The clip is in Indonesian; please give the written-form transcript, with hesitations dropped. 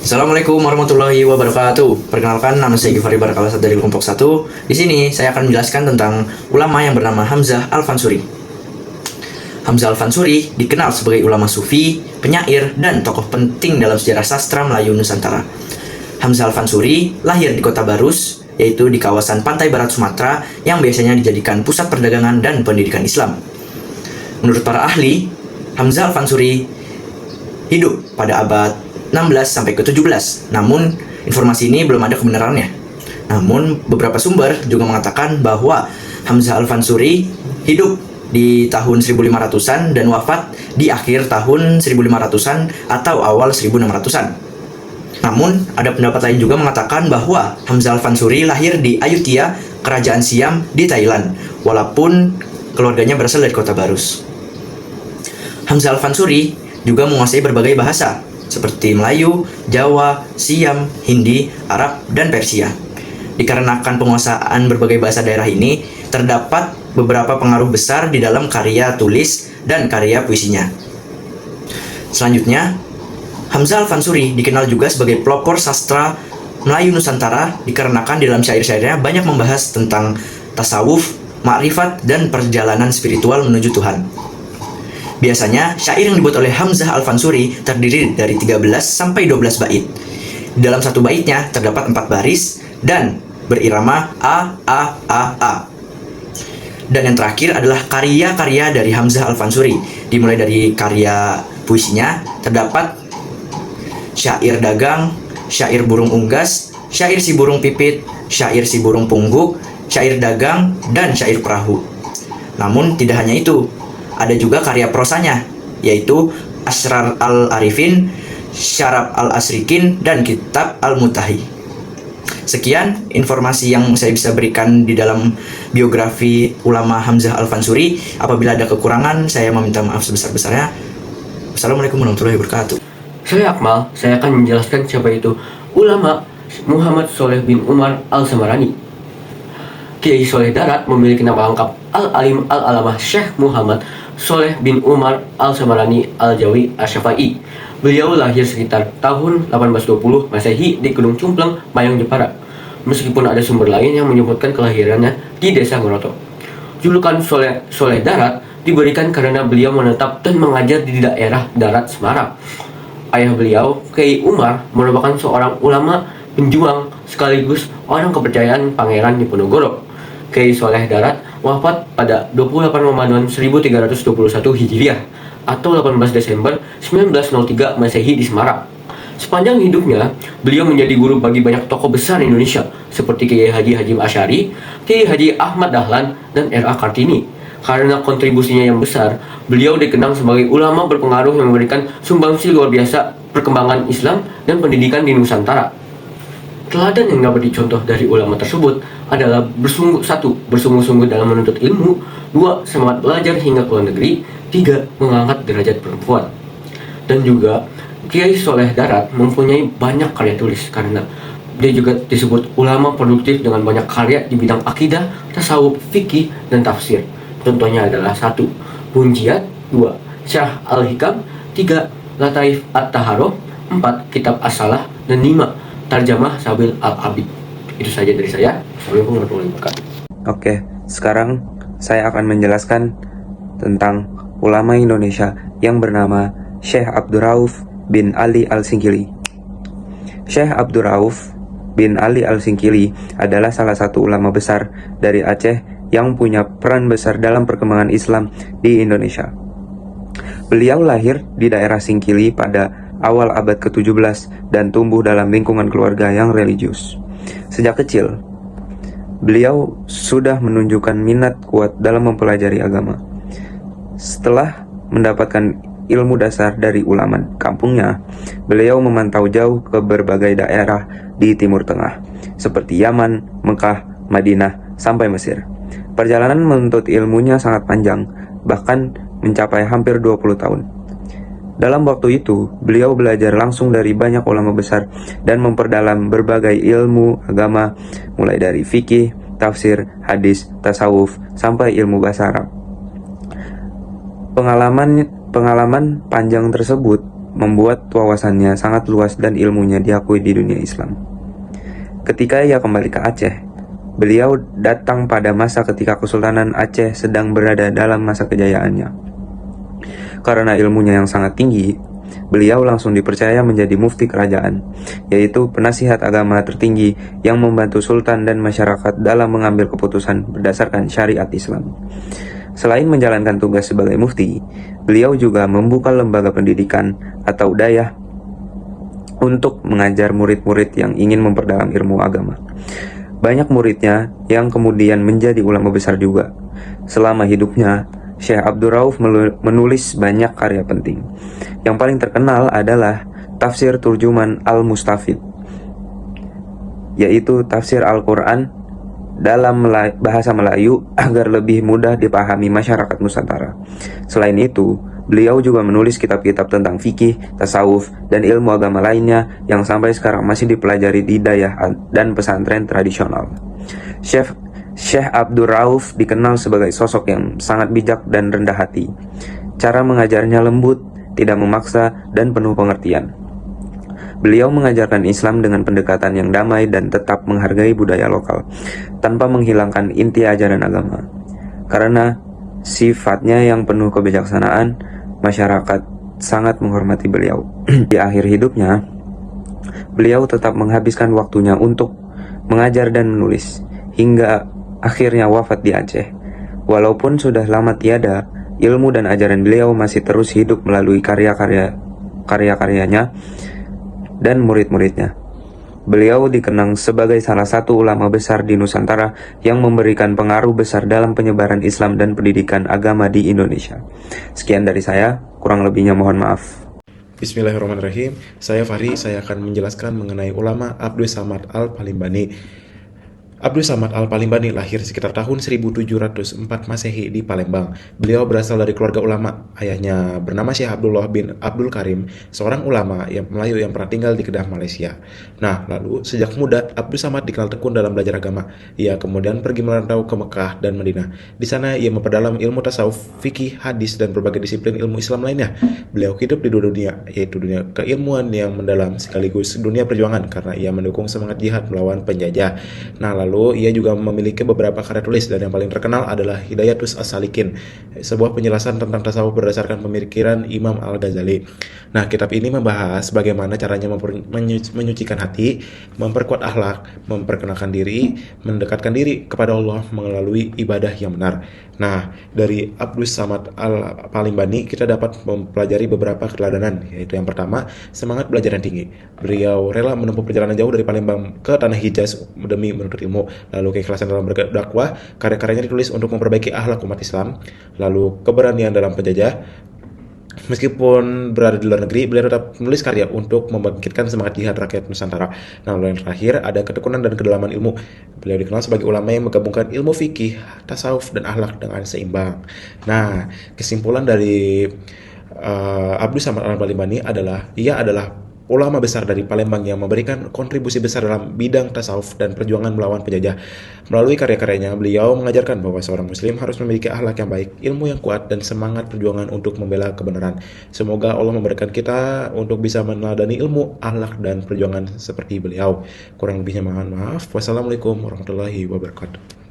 Assalamualaikum warahmatullahi wabarakatuh. Perkenalkan, nama saya Givari Barakalasat dari kelompok 1. Di sini saya akan menjelaskan tentang ulama yang bernama Hamzah Al-Fansuri. Hamzah Al-Fansuri dikenal sebagai ulama sufi, penyair, dan tokoh penting dalam sejarah sastra Melayu Nusantara. Hamzah Al-Fansuri lahir di Kota Barus, yaitu di kawasan pantai barat Sumatera yang biasanya dijadikan pusat perdagangan dan pendidikan Islam. Menurut para ahli, Hamzah Al-Fansuri hidup pada abad 16 sampai ke 17. Namun, informasi ini belum ada kebenarannya. Namun, beberapa sumber juga mengatakan bahwa Hamzah Al-Fansuri hidup di tahun 1500-an dan wafat di akhir tahun 1500-an atau awal 1600-an. Namun, ada pendapat lain juga mengatakan bahwa Hamzah Al-Fansuri lahir di Ayutthaya, Kerajaan Siam di Thailand, walaupun keluarganya berasal dari Kota Barus. Hamzah Al-Fansuri juga menguasai berbagai bahasa, seperti Melayu, Jawa, Siam, Hindi, Arab, dan Persia. Dikarenakan penguasaan berbagai bahasa daerah ini, terdapat beberapa pengaruh besar di dalam karya tulis dan karya puisinya. Selanjutnya, Hamzah Al-Fansuri dikenal juga sebagai pelopor sastra Melayu Nusantara dikarenakan di dalam syair-syairnya banyak membahas tentang tasawuf, makrifat, dan perjalanan spiritual menuju Tuhan. Biasanya, syair yang dibuat oleh Hamzah Al-Fansuri terdiri dari 13 sampai 12 bait. Di dalam satu baitnya terdapat 4 baris dan berirama A, A, A, A. Dan yang terakhir adalah karya-karya dari Hamzah Al-Fansuri. Dimulai dari karya puisinya terdapat syair dagang, syair burung unggas, syair si burung pipit, syair si burung pungguk, syair dagang, dan syair perahu. Namun tidak hanya itu, ada juga karya prosanya, yaitu Asrar Al-Arifin, Syarab Al-Asrikin, dan Kitab Al-Mutahi. Sekian informasi yang saya bisa berikan di dalam biografi ulama Hamzah Al-Fansuri. Apabila ada kekurangan, saya meminta maaf sebesar-besarnya. Wassalamualaikum warahmatullahi wabarakatuh. Saya Akmal, saya akan menjelaskan siapa itu ulama Muhammad Sholeh bin Umar Al-Samarani. Kiai Sholeh Darat memiliki nama lengkap Al-Alim Al-Alamah Syekh Muhammad Sholeh bin Umar Al-Samarani Al-Jawi Asy-Syafi'i. Beliau lahir sekitar tahun 1820 Masehi di Gunung Cumpleng, Mayang, Jepara. Meskipun ada sumber lain yang menyebutkan kelahirannya di Desa Ngoroto. Julukan Sholeh Darat diberikan karena beliau menetap dan mengajar di daerah Darat Semarang. Ayah beliau, Kiai Umar, merupakan seorang ulama penjuang sekaligus orang kepercayaan Pangeran Diponegoro. Kiai Sholeh Darat wafat pada 28 Ramadan 1321 Hijriah atau 18 Desember 1903 Masehi di Semarang. Sepanjang hidupnya, beliau menjadi guru bagi banyak tokoh besar Indonesia seperti Kiai Haji Hashim Asy'ari, Kiai Haji Ahmad Dahlan, dan R.A. Kartini. Karena kontribusinya yang besar, beliau dikenal sebagai ulama berpengaruh yang memberikan sumbangsi luar biasa perkembangan Islam dan pendidikan di Nusantara. Teladan yang dapat dicontoh dari ulama tersebut adalah bersungguh-sungguh dalam menuntut ilmu, 2. Semangat belajar hingga ke luar negeri, 3. Mengangkat derajat perempuan. Dan juga Kiai Sholeh Darat mempunyai banyak karya tulis karena dia juga disebut ulama produktif dengan banyak karya di bidang akidah, tasawuf, fikih, dan tafsir. Contohnya adalah 1. Munjiat, 2. Syarah Al-Hikam, 3. Lataif At-Taharah, 4. Kitab As-Salah, dan 5. Tarjamah Sabil Al-Abid. Itu saja dari saya. Assalamualaikum warahmatullahi wabarakatuh. Oke, sekarang saya akan menjelaskan tentang ulama Indonesia yang bernama Syekh Abdurrauf bin Ali Al-Singkili. Syekh Abdurrauf bin Ali Al-Singkili adalah salah satu ulama besar dari Aceh yang punya peran besar dalam perkembangan Islam di Indonesia. Beliau lahir di daerah Singkili pada awal abad ke-17 dan tumbuh dalam lingkungan keluarga yang religius. Sejak kecil, beliau sudah menunjukkan minat kuat dalam mempelajari agama. Setelah mendapatkan ilmu dasar dari ulama kampungnya, beliau memantau jauh ke berbagai daerah di Timur Tengah, seperti Yaman, Mekah, Madinah, sampai Mesir. Perjalanan menuntut ilmunya sangat panjang, bahkan mencapai hampir 20 tahun. Dalam waktu itu, beliau belajar langsung dari banyak ulama besar dan memperdalam berbagai ilmu agama, mulai dari fikih, tafsir, hadis, tasawuf, sampai ilmu bahasa Arab. Pengalaman panjang tersebut membuat wawasannya sangat luas dan ilmunya diakui di dunia Islam. Ketika ia kembali ke Aceh, beliau datang pada masa ketika Kesultanan Aceh sedang berada dalam masa kejayaannya. Karena ilmunya yang sangat tinggi, beliau langsung dipercaya menjadi mufti kerajaan, yaitu penasihat agama tertinggi yang membantu sultan dan masyarakat dalam mengambil keputusan berdasarkan syariat Islam. Selain menjalankan tugas sebagai mufti, beliau juga membuka lembaga pendidikan atau dayah untuk mengajar murid-murid yang ingin memperdalam ilmu agama. Banyak muridnya yang kemudian menjadi ulama besar juga. Selama hidupnya, Syekh Abdul Rauf menulis banyak karya penting. Yang paling terkenal adalah Tafsir Turjuman Al-Mustafid, yaitu tafsir Al-Quran dalam bahasa Melayu agar lebih mudah dipahami masyarakat Nusantara. Selain itu, beliau juga menulis kitab-kitab tentang fikih, tasawuf, dan ilmu agama lainnya yang sampai sekarang masih dipelajari di dayah dan pesantren tradisional. Syekh Abdul Rauf dikenal sebagai sosok yang sangat bijak dan rendah hati. Cara mengajarnya lembut, tidak memaksa, dan penuh pengertian. Beliau mengajarkan Islam dengan pendekatan yang damai dan tetap menghargai budaya lokal, tanpa menghilangkan inti ajaran agama. Karena sifatnya yang penuh kebijaksanaan, masyarakat sangat menghormati beliau. Di akhir hidupnya, beliau tetap menghabiskan waktunya untuk mengajar dan menulis, hingga akhirnya wafat di Aceh. Walaupun sudah lama tiada, ilmu dan ajaran beliau masih terus hidup melalui karya-karyanya dan murid-muridnya. Beliau dikenang sebagai salah satu ulama besar di Nusantara yang memberikan pengaruh besar dalam penyebaran Islam dan pendidikan agama di Indonesia. Sekian dari saya, kurang lebihnya mohon maaf. Bismillahirrahmanirrahim. Saya Fahri, saya akan menjelaskan mengenai ulama Abdul Samad Al-Palimbani. Abdul Samad Al-Palimbani lahir sekitar tahun 1704 Masehi di Palembang. Beliau berasal dari keluarga ulama. Ayahnya bernama Syekh Abdullah bin Abdul Karim, seorang ulama yang Melayu yang pernah tinggal di Kedah, Malaysia. Nah, lalu sejak muda Abdul Samad dikenal tekun dalam belajar agama. Ia kemudian pergi merantau ke Mekah dan Madinah. Di sana ia memperdalam ilmu tasawuf, fikih, hadis, dan berbagai disiplin ilmu Islam lainnya. Beliau hidup di dua dunia, yaitu dunia keilmuan yang mendalam sekaligus dunia perjuangan karena ia mendukung semangat jihad melawan penjajah. Nah, lalu ia juga memiliki beberapa karya tulis dan yang paling terkenal adalah Hidayatus As-Salikin, sebuah penjelasan tentang tasawuf berdasarkan pemikiran Imam Al-Ghazali. Nah, kitab ini membahas bagaimana caranya menyucikan hati, memperkuat akhlak, memperkenalkan diri, mendekatkan diri kepada Allah melalui ibadah yang benar. Nah, dari Abdul Samad Al-Palimbani kita dapat mempelajari beberapa keteladanan, yaitu yang pertama, semangat belajar yang tinggi. Beliau rela menempuh perjalanan jauh dari Palembang ke tanah Hijaz demi menuntut ilmu. Lalu keikhlasan dalam berdakwah, karya-karyanya ditulis untuk memperbaiki akhlak umat Islam. Lalu keberanian dalam penjajah. Meskipun berada di luar negeri, beliau tetap menulis karya untuk membangkitkan semangat jihad rakyat Nusantara. Nah, lalu yang terakhir ada ketekunan dan kedalaman ilmu. Beliau dikenal sebagai ulama yang menggabungkan ilmu fikih, tasawuf, dan akhlak dengan seimbang. Nah, kesimpulan dari Abdul Samad Al-Palimbani adalah ia adalah ulama besar dari Palembang yang memberikan kontribusi besar dalam bidang tasawuf dan perjuangan melawan penjajah. Melalui karya-karyanya, beliau mengajarkan bahwa seorang muslim harus memiliki akhlak yang baik, ilmu yang kuat, dan semangat perjuangan untuk membela kebenaran. Semoga Allah memberikan kita untuk bisa meneladani ilmu, akhlak, dan perjuangan seperti beliau. Kurang lebihnya mohon maaf. Wassalamualaikum warahmatullahi wabarakatuh.